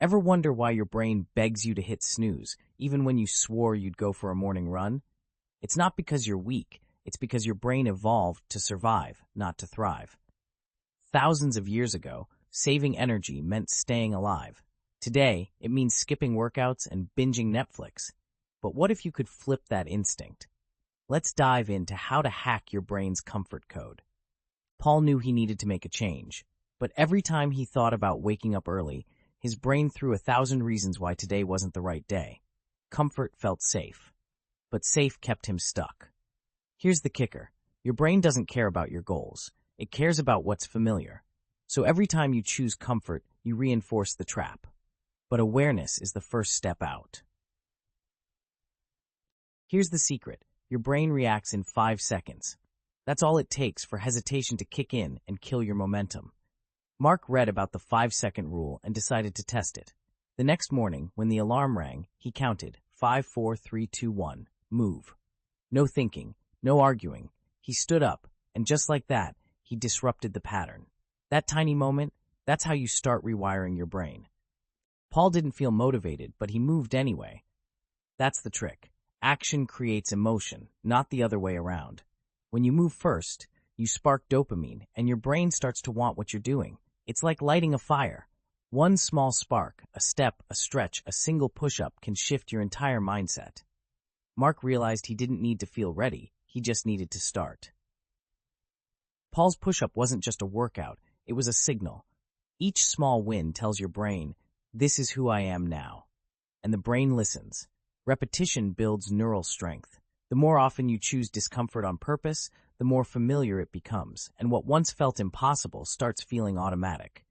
Ever wonder why your brain begs you to hit snooze, even when you swore you'd go for a morning run? It's not because you're weak, it's because your brain evolved to survive, not to thrive. Thousands of years ago, saving energy meant staying alive. Today, it means skipping workouts and binging Netflix. But what if you could flip that instinct? Let's dive into how to hack your brain's comfort code. Paul knew he needed to make a change, but every time he thought about waking up early, his brain threw 1,000 reasons why today wasn't the right day. Comfort felt safe, but safe kept him stuck. Here's the kicker. Your brain doesn't care about your goals. It cares about what's familiar. So every time you choose comfort, you reinforce the trap. But awareness is the first step out. Here's the secret. Your brain reacts in 5 seconds. That's all it takes for hesitation to kick in and kill your momentum. Mark read about the 5-second rule and decided to test it. The next morning, when the alarm rang, he counted 5, 4, 3, 2, 1, move. No thinking, no arguing. He stood up, and just like that, he disrupted the pattern. That tiny moment, that's how you start rewiring your brain. Paul didn't feel motivated, but he moved anyway. That's the trick. Action creates emotion, not the other way around. When you move first, you spark dopamine, and your brain starts to want what you're doing. It's like lighting a fire. One small spark, a step, a stretch, a single push-up can shift your entire mindset. Mark realized he didn't need to feel ready, he just needed to start. Paul's push-up wasn't just a workout, it was a signal. Each small win tells your brain, this is who I am now. And the brain listens. Repetition builds neural strength. The more often you choose discomfort on purpose, the more familiar it becomes, and what once felt impossible starts feeling automatic.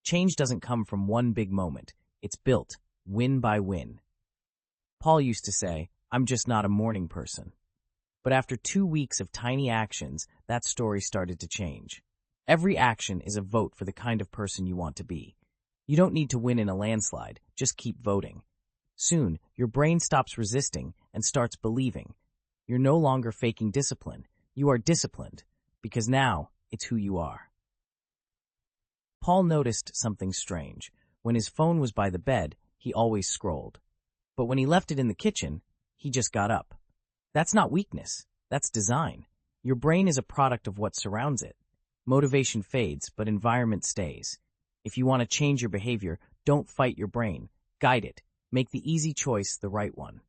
Change doesn't come from one big moment. It's built, win by win. Paul used to say, I'm just not a morning person. But after 2 weeks of tiny actions, that story started to change. Every action is a vote for the kind of person you want to be. You don't need to win in a landslide, just keep voting. Soon, your brain stops resisting and starts believing. You're no longer faking discipline. You are disciplined, because now it's who you are. Paul noticed something strange. When his phone was by the bed, he always scrolled. But when he left it in the kitchen, he just got up. That's not weakness. That's design. Your brain is a product of what surrounds it. Motivation fades, but environment stays. If you want to change your behavior, don't fight your brain. Guide it. Make the easy choice the right one.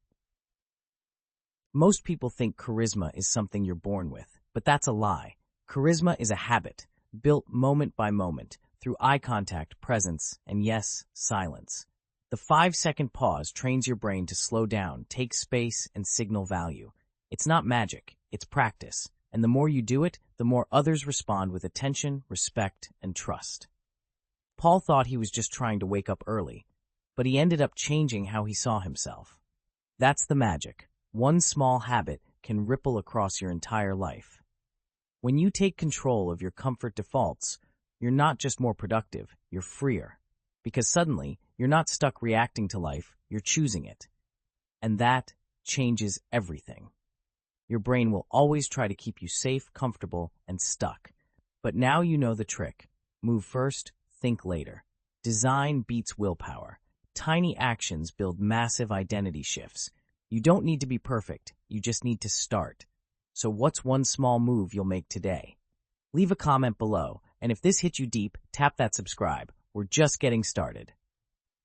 Most people think charisma is something you're born with, but that's a lie. Charisma is a habit, built moment by moment, through eye contact, presence, and yes, silence. The 5-second pause trains your brain to slow down, take space, and signal value. It's not magic, it's practice. And the more you do it, the more others respond with attention, respect, and trust. Paul thought he was just trying to wake up early, but he ended up changing how he saw himself. That's the magic. One small habit can ripple across your entire life. When you take control of your comfort defaults, you're not just more productive, you're freer. Because suddenly, you're not stuck reacting to life, you're choosing it. And that changes everything. Your brain will always try to keep you safe, comfortable, and stuck. But now you know the trick. Move first, think later. Design beats willpower. Tiny actions build massive identity shifts. You don't need to be perfect, you just need to start. So what's one small move you'll make today? Leave a comment below, and if this hit you deep, tap that subscribe. We're just getting started.